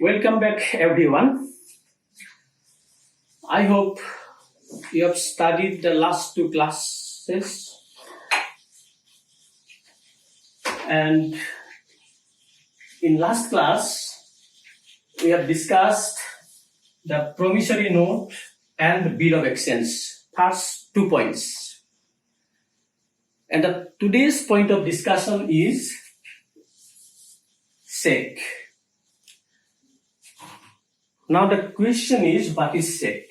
Welcome back, everyone. I hope you have studied the last two classes and in last class we have discussed the promissory note and the bill of exchange, first 2 points. And today's point of discussion is cheque. Now the question is, what is cheque?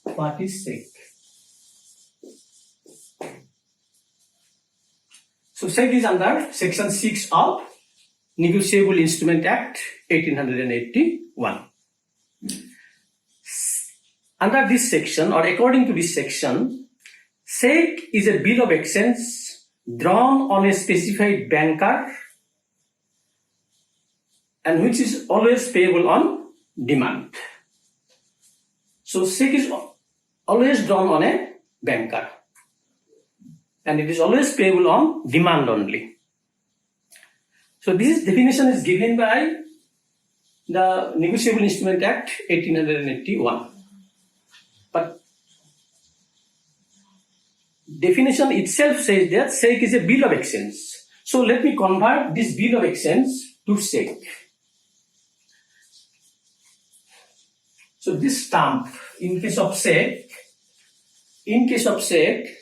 What is cheque? So cheque is under Section 6 of Negotiable Instrument Act 1881. Under this section, or according to this section, cheque is a bill of exchange drawn on a specified bank card and which is always payable on demand. So cheque is always drawn on a bank card and it is always payable on demand only. So this definition is given by the Negotiable Instrument Act 1881. But definition itself says that cheque is a bill of exchange. So let me convert this bill of exchange to cheque. So this stamp, in case of cheque,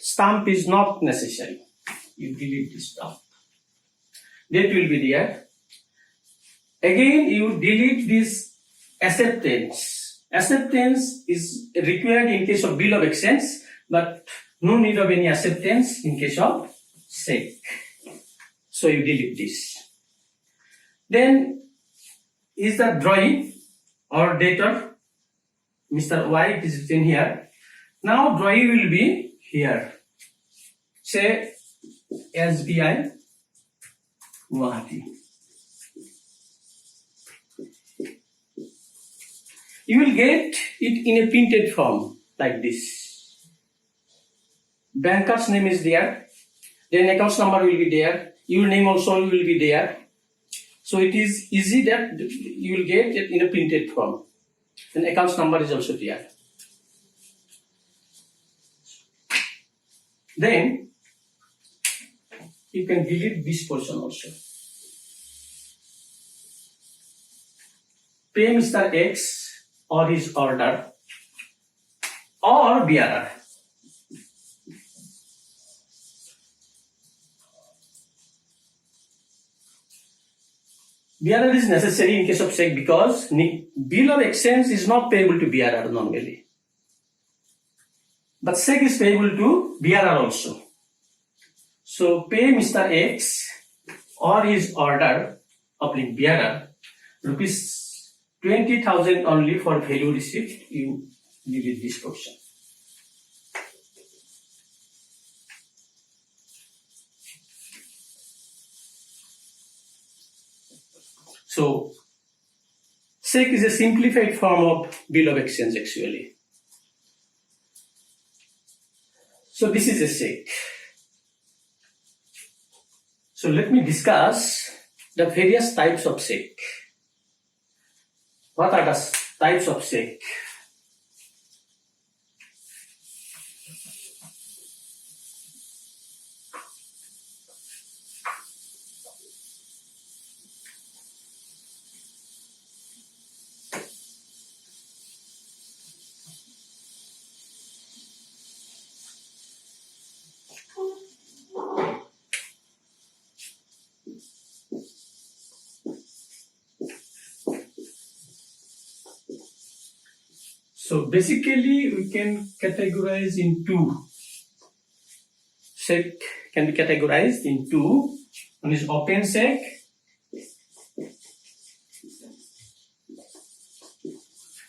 stamp is not necessary. You delete this stamp. That will be there. Again, you delete this acceptance. Acceptance is required in case of bill of exchange, but no need of any acceptance in case of cheque. So you delete this. Then is the drawing or debtor. Mr. White is written here. Now drawing will be here. Say SBI Guwahati. You will get it in a printed form like this. Banker's name is there. Then account number will be there. Your name also will be there. So it is easy that you will get it in a printed form. And account number is also there. Then you can delete this portion also. Pay Mr. X or his order or bearer. Bearer is necessary in case of cheque because bill of exchange is not payable to bearer normally. But cheque is payable to bearer also. So pay Mr. X or his order of the bearer rupees 20,000 only for value received. You delete this portion. So, cheque is a simplified form of bill of exchange actually. So this is a cheque. So let me discuss the various types of cheque. What are the types of cheque? So basically we can categorize in two. Cheque can be categorized in two. One is open cheque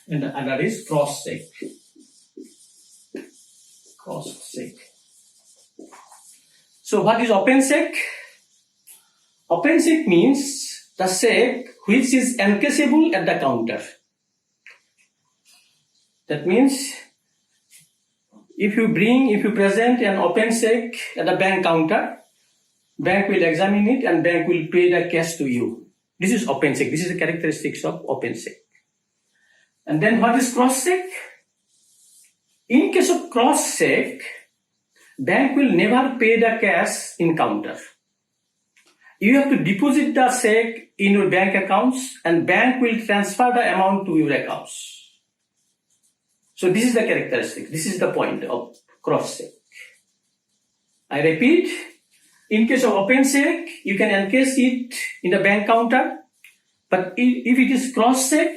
and the other is cross cheque. Cross cheque. So what is open cheque? Open cheque means the cheque which is encashable at the counter. That means if you present an open cheque at the bank counter, bank will examine it and bank will pay the cash to you. This is open check. This is the characteristics of open check. And then what is cross check? In case of cross check, bank will never pay the cash in counter. You have to deposit the check in your bank accounts and bank will transfer the amount to your accounts. So this is the characteristic. This is the point of cross check. I repeat, in case of open check, you can encash it in the bank counter. But if it is cross check,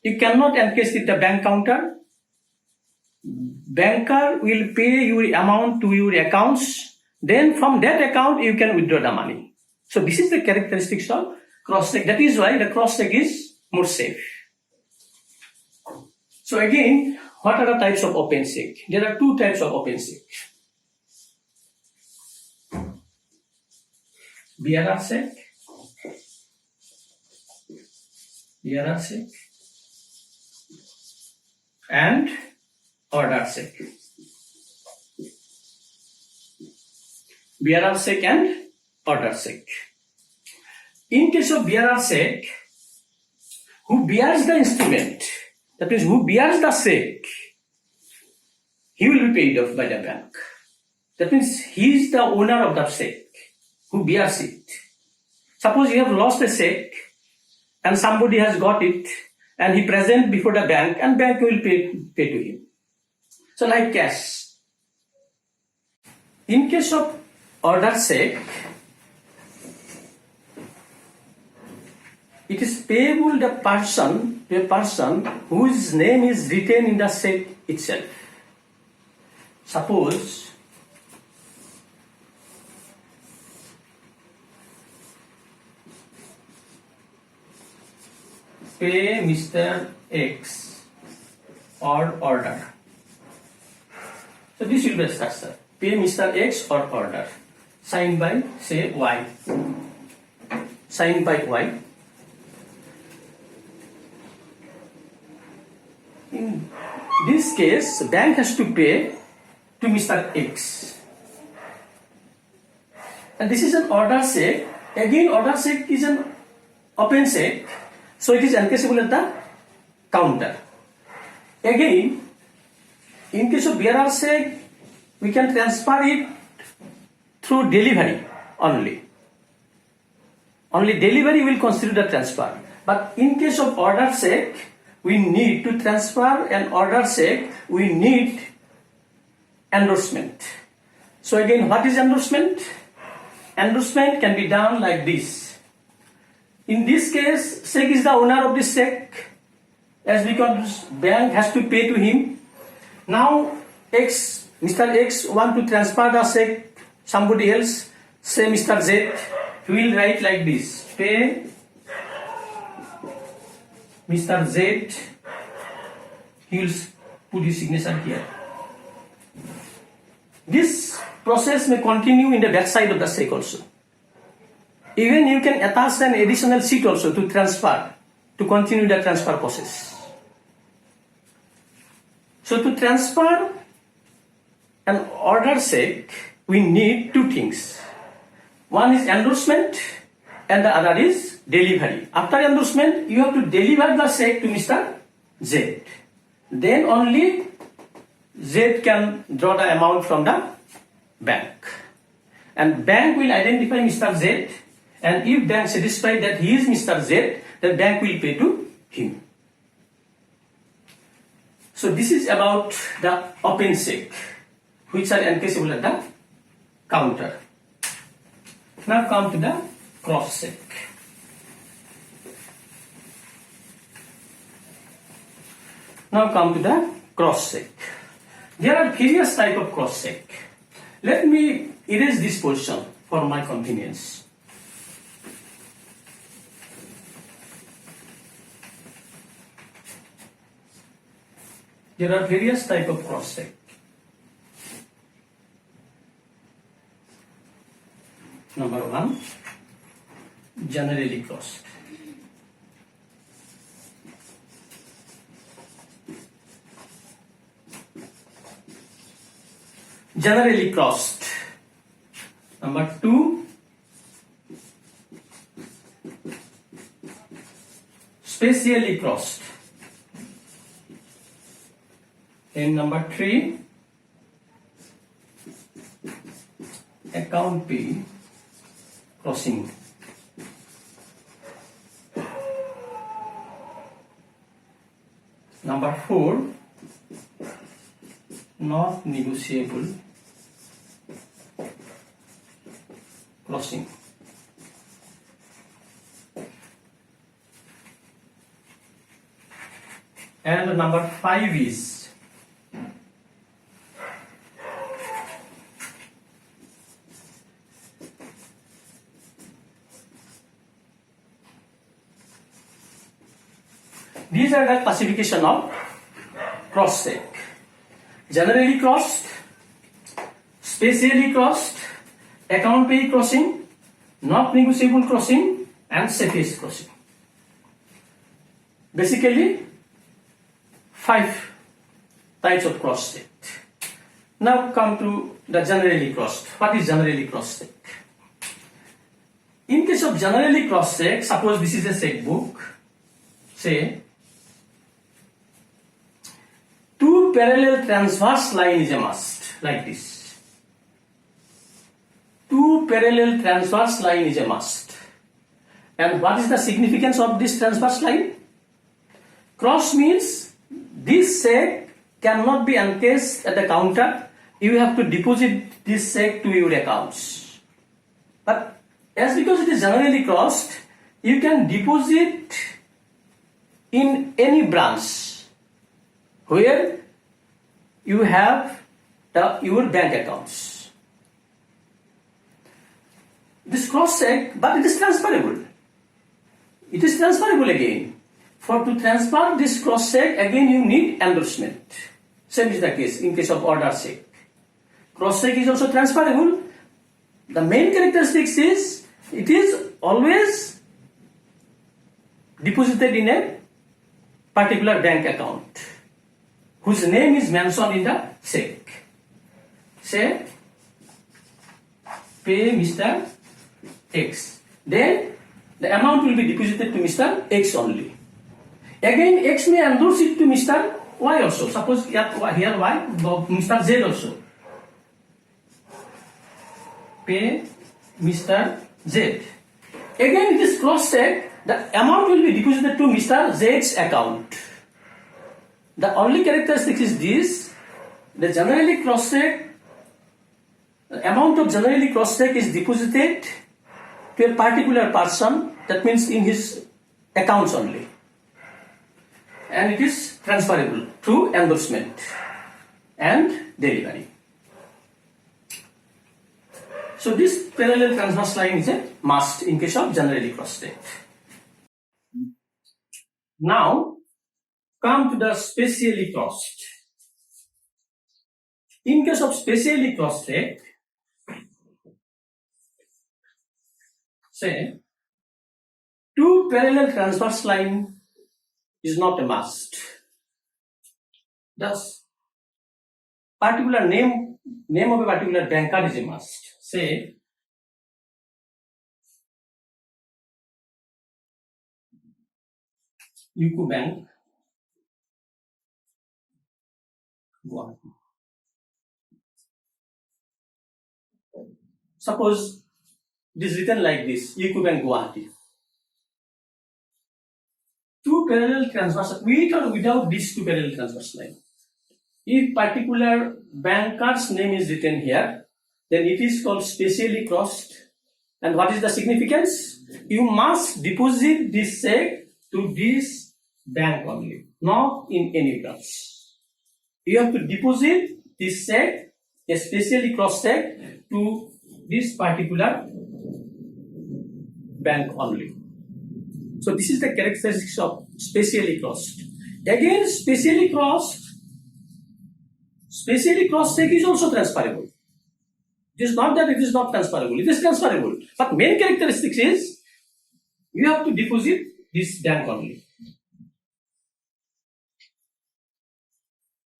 you cannot encash it in the bank counter. Banker will pay your amount to your accounts. Then from that account, you can withdraw the money. So this is the characteristics of cross-check. That is why the cross-check is more safe. So again, what are the types of open check? There are two types of open check. BRR check. BRR check. And order check. BRR check and order check. In case of BRR check, who bears the instrument, that means who bears the check, he will be paid off by the bank. That means he is the owner of the check, who bears it. Suppose you have lost a check and somebody has got it and he present before the bank and bank will pay to him. So like cash. In case of order check, it is payable to a person whose name is written in the check itself. Suppose pay Mr. X or order. So this will be a structure. Pay Mr. X or order. Signed by, say, Y. Signed by Y. In this case, bank has to pay to Mr. X. And this is an order check. Again, order check is an open check. So it is encashable at the counter. Again, in case of BRR check, we can transfer it through delivery only. Only delivery will consider the transfer. But in case of order check, we need to transfer an order check, we need endorsement. So again, what is endorsement? Endorsement can be done like this. In this case, check is the owner of this check, as because bank has to pay to him. Now, Mr. X want to transfer the check somebody else, say Mr. Z, he will write like this: pay Mr. Z, he will put his signature here. This process may continue in the back side of the check also. Even you can attach an additional sheet also to transfer, to continue the transfer process. So to transfer an order check, we need two things. One is endorsement and the other is delivery. After endorsement, you have to deliver the check to Mr. Z. Then only Z can draw the amount from the bank. And bank will identify Mr. Z, and if bank satisfied that he is Mr. Z, the bank will pay to him. So this is about the open check, which are encashable at the counter. Now come to the cross check. Now come to the cross check. There are various types of cross check. Let me erase this portion for my convenience. There are various types of cross check. Number one, generally crossed. Generally crossed. Number 2, specially crossed. And number 3, account pay crossing. Number 4, not negotiable crossing. And number 5 is these are the classification of cross check: generally crossed, specially crossed, account pay crossing, not negotiable crossing, and safest crossing. Basically 5 types of cross check. Now come to the generally crossed. What is generally cross check? In case of generally cross check, suppose this is a checkbook. Say 2 parallel transverse line is a must, like this. 2 parallel transverse line is a must. And what is the significance of this transverse line? Cross means this check cannot be encased at the counter. You have to deposit this check to your accounts. But as because it is generally crossed, you can deposit in any branch where you have your bank accounts. This cross check, but it is transferable. It is transferable again. For to transfer this cross check, again you need endorsement. Same is the case in case of order check. Cross check is also transferable. The main characteristics is it is always deposited in a particular bank account whose name is mentioned in the check. Say, pay Mr. X. Then the amount will be deposited to Mr. X only. Again, X may endorse it to Mr. Y also. Suppose here Y, Mr. Z also. Pay Mr. Z. Again, it is cross check. The amount will be deposited to Mr. Z's account. The only characteristic is this: the generally cross check, the amount of generally cross check is deposited to a particular person. That means in his accounts only. And it is transferable through endorsement and delivery. So this parallel transverse line is a must in case of generally cross check. Now come to the specially crossed. In case of specially crossed check, say 2 parallel transverse line is not a must. Thus, particular name of a particular banker is a must. Say UCO Bank, Guwahati. Suppose it is written like this: UCO Bank, Guwahati. 2 parallel transverse, with or without these 2 parallel transverse line. If particular banker's name is written here, then it is called specially crossed. And what is the significance? You must deposit this check to this bank only, not in any branch. You have to deposit this check, a specially crossed check, to this particular bank only. So this is the characteristics of specially crossed. Again, specially crossed check is also transferable. It is not that it is not transferable. It is transferable. But main characteristics is you have to deposit this bank only.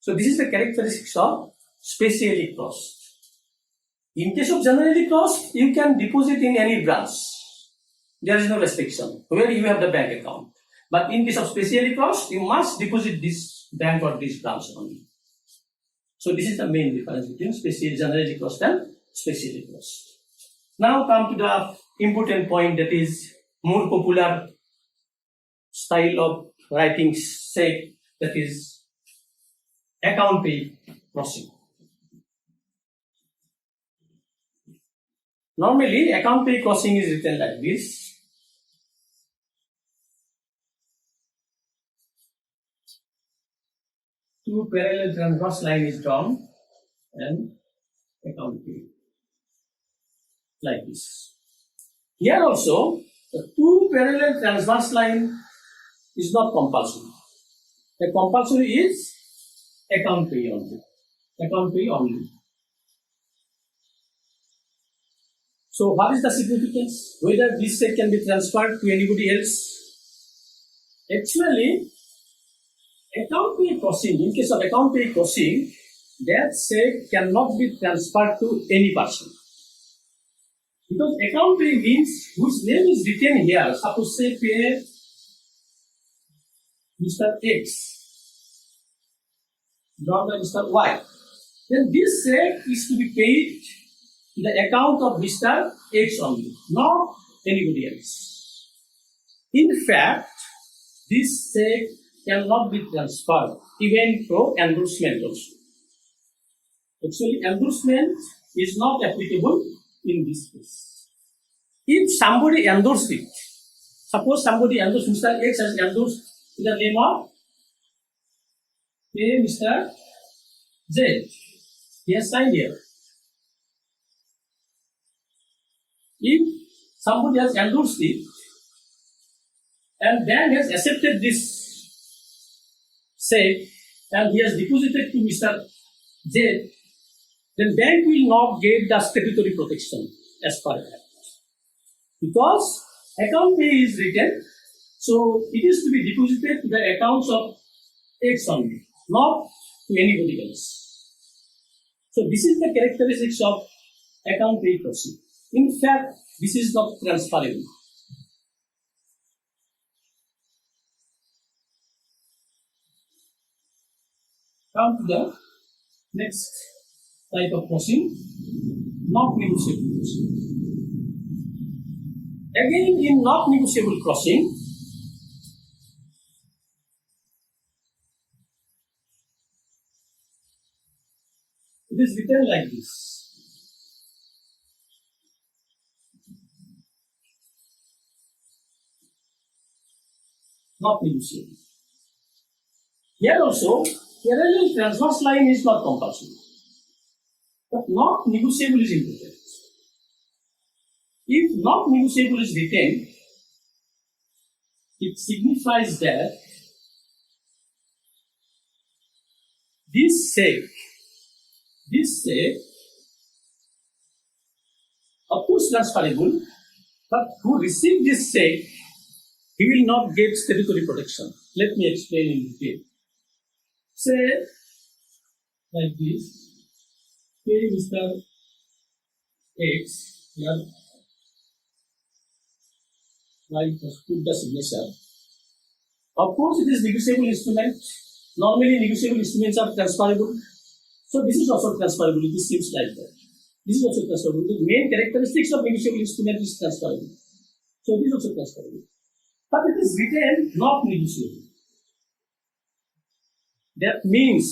So this is the characteristics of specially crossed. In case of generally closed, you can deposit in any branch. There is no restriction where you have the bank account. But in case of specially closed, you must deposit this bank or this branch only. So this is the main difference between generally closed and specially closed. Now come to the important point, that is more popular style of writing cheque, that is account pay crossing. Normally, account pay crossing is written like this. Two parallel transverse line is drawn and account pay like this. Here also, the two parallel transverse line is not compulsory. The compulsory is account pay only. Account pay only. So what is the significance? Whether this cheque can be transferred to anybody else? Actually, account pay crossing, in case of account pay crossing, that cheque cannot be transferred to any person. Because account pay means whose name is written here. Suppose say pay Mr. X, drawn by Mr. Y. Then this cheque is to be paid to the account of Mr. X only, not anybody else. In fact, this cheque cannot be transferred even through endorsement also. Actually, endorsement is not applicable in this case. If somebody endorsed it, suppose somebody endorsed, Mr. X has endorsed in the name of Mr. Z. He has signed here. If somebody has endorsed it and then has accepted this cheque and he has deposited to Mr. Z, then bank will not get the statutory protection as per Act. Because account pay is written, so it is to be deposited to the accounts of X only, not to anybody else. So this is the characteristics of account pay crossing. In fact, this is not transferable. Come to the next type of crossing, not negotiable crossing. Again, in not negotiable crossing, it is written like this. Not negotiable. Here also, parallel transverse line is not compulsory, but not negotiable is important. If not negotiable is written, it signifies that this cheque, of course transferable, but who received this cheque, he will not get statutory protection. Let me explain in detail. Say like this, pay Mr. X, here, like put the signature. Of course, it is negotiable instrument. Normally, negotiable instruments are transferable. So this is also transferable. This seems like that. This is also transferable. The main characteristics of negotiable instrument is transferable. So this is also transferable. But it is written not negotiable. That means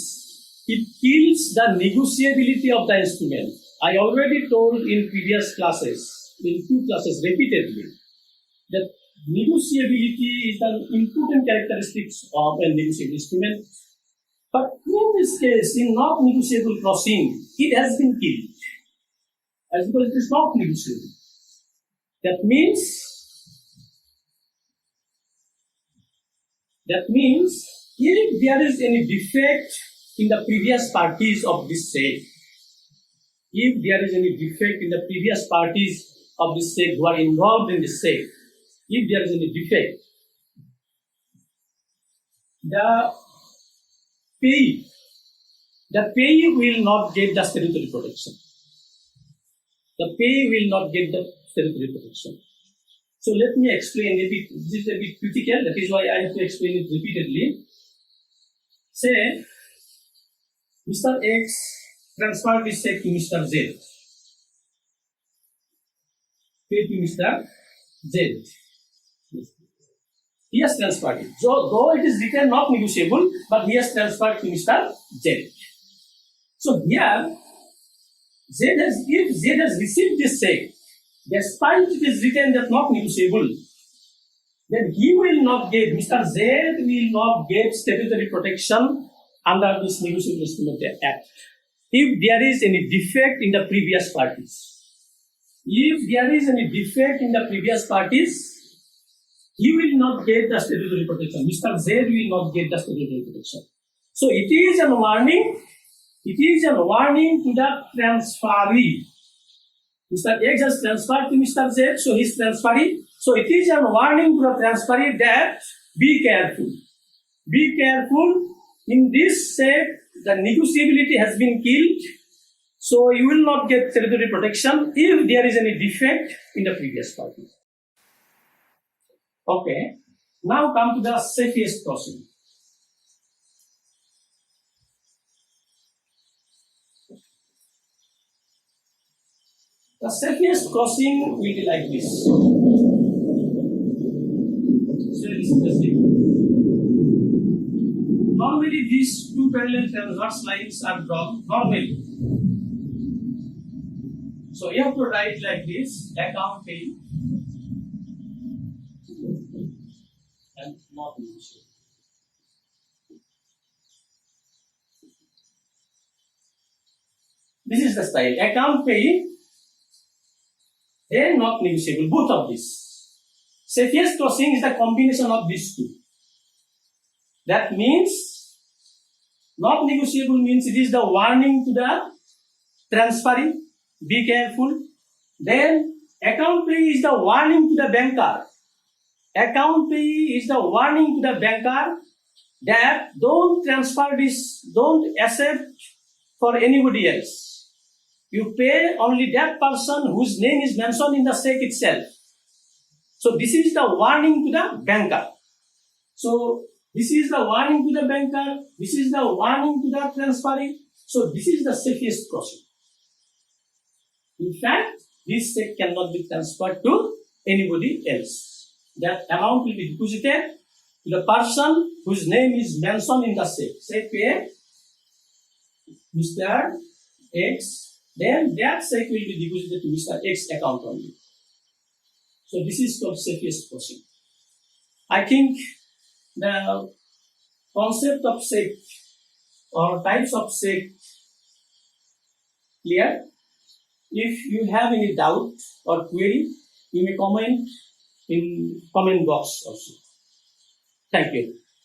it kills the negotiability of the instrument. I already told in previous classes, in 2 classes repeatedly, that negotiability is an important characteristic of a negotiable instrument. But in this case, in not negotiable crossing, it has been killed. As because it is not negotiable. That means if there is any defect in the previous parties of this cheque, if there is any defect in the previous parties of this cheque who are involved in this cheque, if there is any defect, the payee will not get the statutory protection. the pay will not get the statutory protection. So let me explain a bit. This is a bit critical. That is why I have to explain it repeatedly. Say, Mr. X transferred this check to Mr. Z. Pay to Mr. Z. He has transferred it. So, though it is written not negotiable, but he has transferred to Mr. Z. So here, if Z has received this check, despite it is written that not negotiable, then he will not get, Mr. Z will not get statutory protection under this Negotiable Instrument Act. If there is any defect in the previous parties, he will not get the statutory protection. Mr. Z will not get the statutory protection. So it is a warning. It is a warning to the transferee. Mr. X has transferred to Mr. Z, so he is transferring. So it is a warning to the transferee that be careful. Be careful. In this check, the negotiability has been killed. So you will not get statutory protection if there is any defect in the previous party. Okay. Now come to the safest crossing. The safest crossing will be like this. So listen to this. Normally these two parallel transverse lines are drawn normally. So you have to write like this: account pay and not negotiable. This is the style: account pay and not negotiable. Both of these. Safest crossing is the combination of these two. That means not negotiable means it is the warning to the transferee. Be careful. Then account pay is the warning to the banker. Account pay is the warning to the banker that don't transfer this, don't accept for anybody else. You pay only that person whose name is mentioned in the check itself. So this is the warning to the banker. So this is the warning to the banker. This is the warning to the transferee. So this is the safest crossing. In fact, this check cannot be transferred to anybody else. That amount will be deposited to the person whose name is mentioned in the check. Say pay Mr. X. Then that check will be deposited to Mr. X account only. So this is called safest crossing. I think the concept of check or types of check clear. If you have any doubt or query, you may comment in comment box also. Thank you.